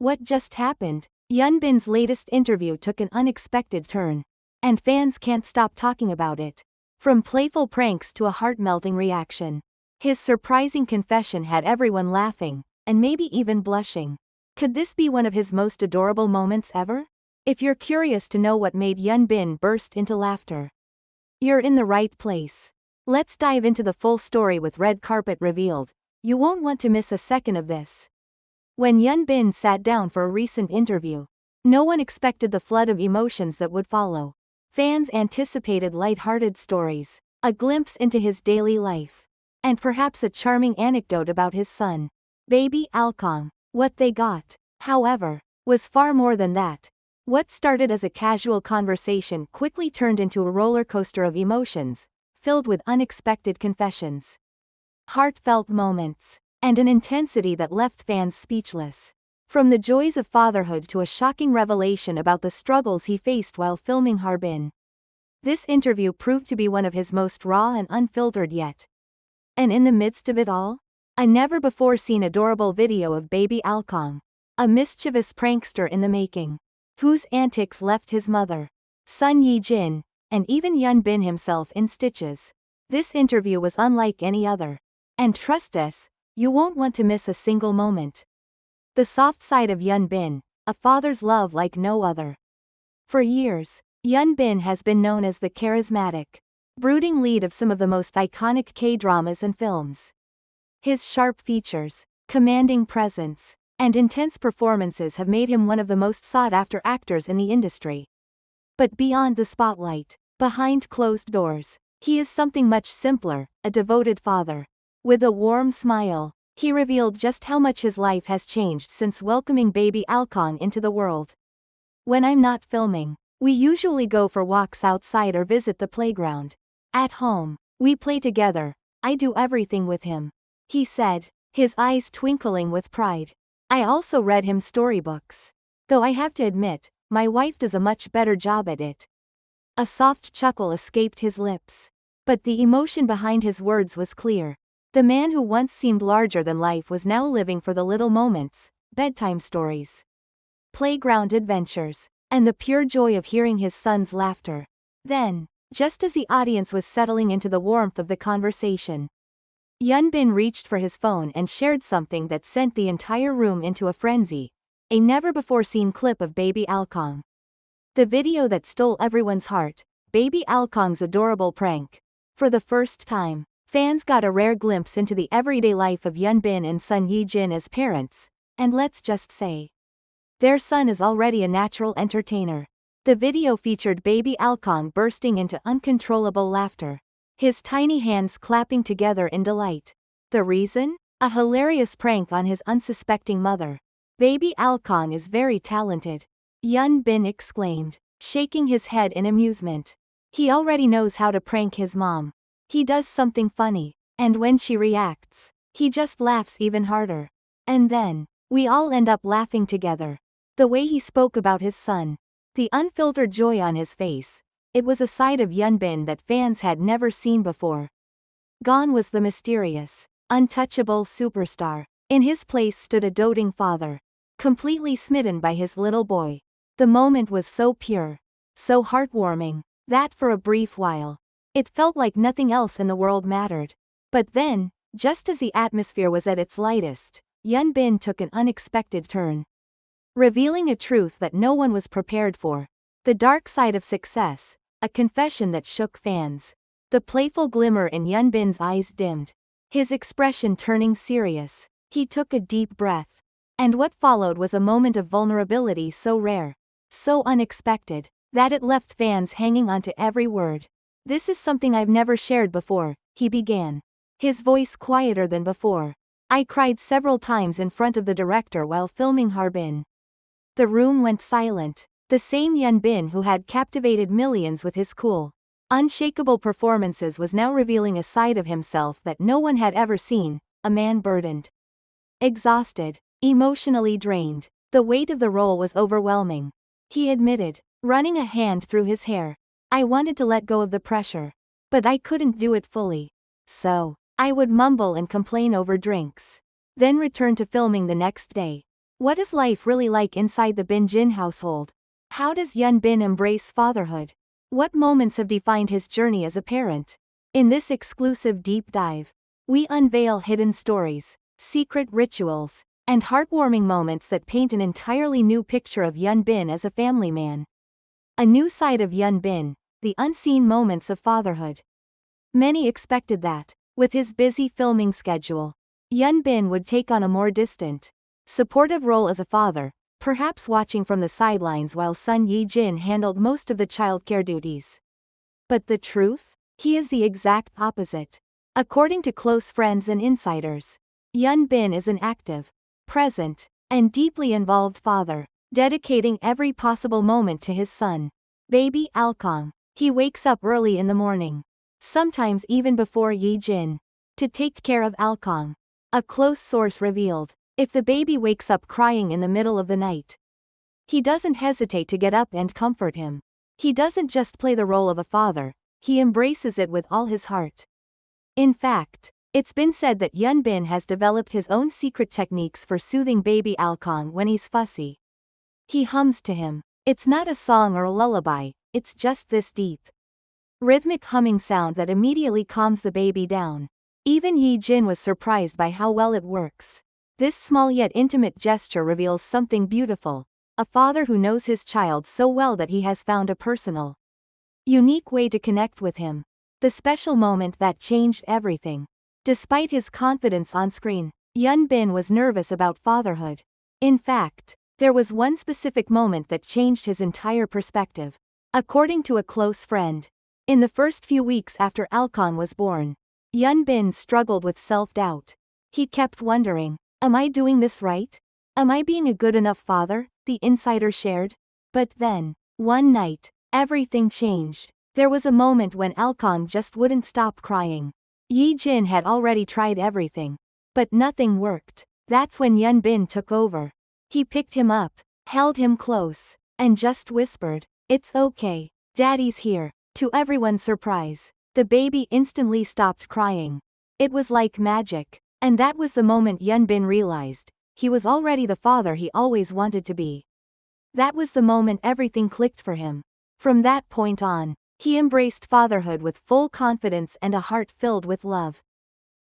What just happened? Hyunbin's latest interview took an unexpected turn. And fans can't stop talking about it. From playful pranks to a heart-melting reaction. His surprising confession had everyone laughing, and maybe even blushing. Could this be one of his most adorable moments ever? If you're curious to know what made Hyunbin burst into laughter, you're in the right place. Let's dive into the full story with red carpet revealed. You won't want to miss a second of this. When Hyunbin sat down for a recent interview, no one expected the flood of emotions that would follow. Fans anticipated light-hearted stories, a glimpse into his daily life, and perhaps a charming anecdote about his son, baby Alkong. What they got, however, was far more than that. What started as a casual conversation quickly turned into a roller coaster of emotions, filled with unexpected confessions, heartfelt moments, and an intensity that left fans speechless. From the joys of fatherhood to a shocking revelation about the struggles he faced while filming Harbin. This interview proved to be one of his most raw and unfiltered yet. And in the midst of it all, a never-before-seen adorable video of baby Alkong, a mischievous prankster in the making, whose antics left his mother, son Yi-jin, and even Hyunbin himself in stitches. This interview was unlike any other. And trust us, you won't want to miss a single moment. The soft side of Hyunbin, a father's love like no other. For years, Hyunbin has been known as the charismatic, brooding lead of some of the most iconic K-dramas and films. His sharp features, commanding presence, and intense performances have made him one of the most sought-after actors in the industry. But beyond the spotlight, behind closed doors, he is something much simpler, a devoted father. With a warm smile, he revealed just how much his life has changed since welcoming baby Alkong into the world. When I'm not filming, we usually go for walks outside or visit the playground. At home, we play together. I do everything with him, he said, his eyes twinkling with pride. I also read him storybooks. Though I have to admit, my wife does a much better job at it. A soft chuckle escaped his lips. But the emotion behind his words was clear. The man who once seemed larger than life was now living for the little moments, bedtime stories, playground adventures, and the pure joy of hearing his son's laughter. Then, just as the audience was settling into the warmth of the conversation, Hyunbin reached for his phone and shared something that sent the entire room into a frenzy, a never-before-seen clip of baby Alkong. The video that stole everyone's heart, baby Alkong's adorable prank. For the first time, fans got a rare glimpse into the everyday life of Hyunbin and son Yi-jin as parents, and let's just say, their son is already a natural entertainer. The video featured baby Alkong bursting into uncontrollable laughter, his tiny hands clapping together in delight. The reason? A hilarious prank on his unsuspecting mother. Baby Alkong is very talented, Hyunbin exclaimed, shaking his head in amusement. He already knows how to prank his mom. He does something funny, and when she reacts, he just laughs even harder. And then, we all end up laughing together. The way he spoke about his son, the unfiltered joy on his face, it was a side of Hyunbin that fans had never seen before. Gone was the mysterious, untouchable superstar. In his place stood a doting father, completely smitten by his little boy. The moment was so pure, so heartwarming, that for a brief while, it felt like nothing else in the world mattered. But then, just as the atmosphere was at its lightest, Hyunbin took an unexpected turn, revealing a truth that no one was prepared for. The dark side of success, a confession that shook fans. The playful glimmer in Hyunbin's eyes dimmed, his expression turning serious. He took a deep breath. And what followed was a moment of vulnerability so rare, so unexpected, that it left fans hanging onto every word. This is something I've never shared before, he began, his voice quieter than before. I cried several times in front of the director while filming Harbin. The room went silent. The same Hyunbin who had captivated millions with his cool, unshakable performances was now revealing a side of himself that no one had ever seen, a man burdened, exhausted, emotionally drained. The weight of the role was overwhelming, he admitted, running a hand through his hair. I wanted to let go of the pressure, but I couldn't do it fully. So, I would mumble and complain over drinks, then return to filming the next day. What is life really like inside the Bin Jin household? How does Hyun Bin embrace fatherhood? What moments have defined his journey as a parent? In this exclusive deep dive, we unveil hidden stories, secret rituals, and heartwarming moments that paint an entirely new picture of Hyun Bin as a family man. A new side of Hyun Bin, the unseen moments of fatherhood. Many expected that, with his busy filming schedule, Hyun Bin would take on a more distant, supportive role as a father, perhaps watching from the sidelines while son Yi Jin handled most of the childcare duties. But the truth? He is the exact opposite. According to close friends and insiders, Hyun Bin is an active, present, and deeply involved father, dedicating every possible moment to his son, baby Alkong. He wakes up early in the morning, sometimes even before Yi Jin, to take care of Alkong. A close source revealed, if the baby wakes up crying in the middle of the night, he doesn't hesitate to get up and comfort him. He doesn't just play the role of a father, he embraces it with all his heart. In fact, it's been said that Hyun Bin has developed his own secret techniques for soothing baby Alkong when he's fussy. He hums to him. It's not a song or a lullaby, it's just this deep, rhythmic humming sound that immediately calms the baby down. Even Yi Jin was surprised by how well it works. This small yet intimate gesture reveals something beautiful, a father who knows his child so well that he has found a personal, unique way to connect with him. The special moment that changed everything. Despite his confidence on screen, Hyun Bin was nervous about fatherhood. In fact, there was one specific moment that changed his entire perspective. According to a close friend, in the first few weeks after Alkong was born, Hyun Bin struggled with self-doubt. He kept wondering, am I doing this right? Am I being a good enough father? The insider shared. But then, one night, everything changed. There was a moment when Alkong just wouldn't stop crying. Yi Jin had already tried everything, but nothing worked. That's when Hyun Bin took over. He picked him up, held him close, and just whispered, "It's okay, Daddy's here." To everyone's surprise, the baby instantly stopped crying. It was like magic. And that was the moment Hyun Bin realized, he was already the father he always wanted to be. That was the moment everything clicked for him. From that point on, he embraced fatherhood with full confidence and a heart filled with love.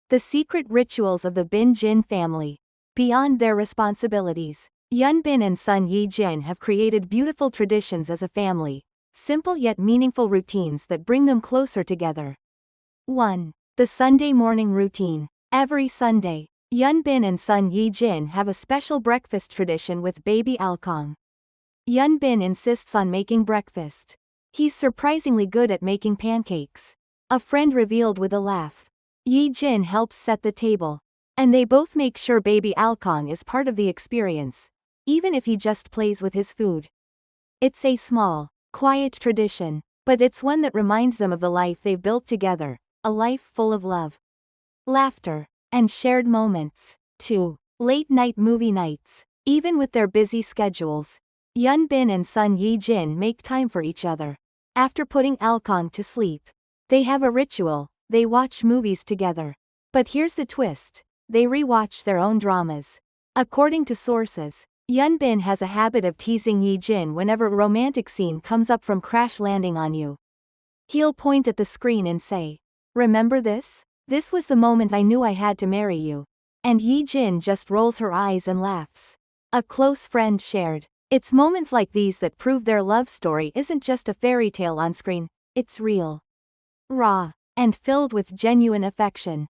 The secret rituals of the Bin Jin family. Beyond their responsibilities, Hyun Bin and son Yi Jin have created beautiful traditions as a family, simple yet meaningful routines that bring them closer together. 1. The Sunday morning routine. Every Sunday, Hyun Bin and son Yi Jin have a special breakfast tradition with baby Alkong. Hyun Bin insists on making breakfast. He's surprisingly good at making pancakes. A friend revealed with a laugh. Yi Jin helps set the table, and they both make sure baby Alkong is part of the experience, even if he just plays with his food. It's a small, quiet tradition, but it's one that reminds them of the life they've built together, a life full of love, laughter, and shared moments. 2. Late-night movie nights. Even with their busy schedules, Hyun Bin and son Yi Jin make time for each other. After putting Alkong to sleep, they have a ritual, they watch movies together. But here's the twist, they rewatch their own dramas. According to sources, Hyun Bin has a habit of teasing Yi Jin whenever a romantic scene comes up from Crash Landing on You. He'll point at the screen and say, "Remember this? This was the moment I knew I had to marry you." And Yi Jin just rolls her eyes and laughs. A close friend shared, "It's moments like these that prove their love story isn't just a fairy tale on screen, it's real, raw, and filled with genuine affection."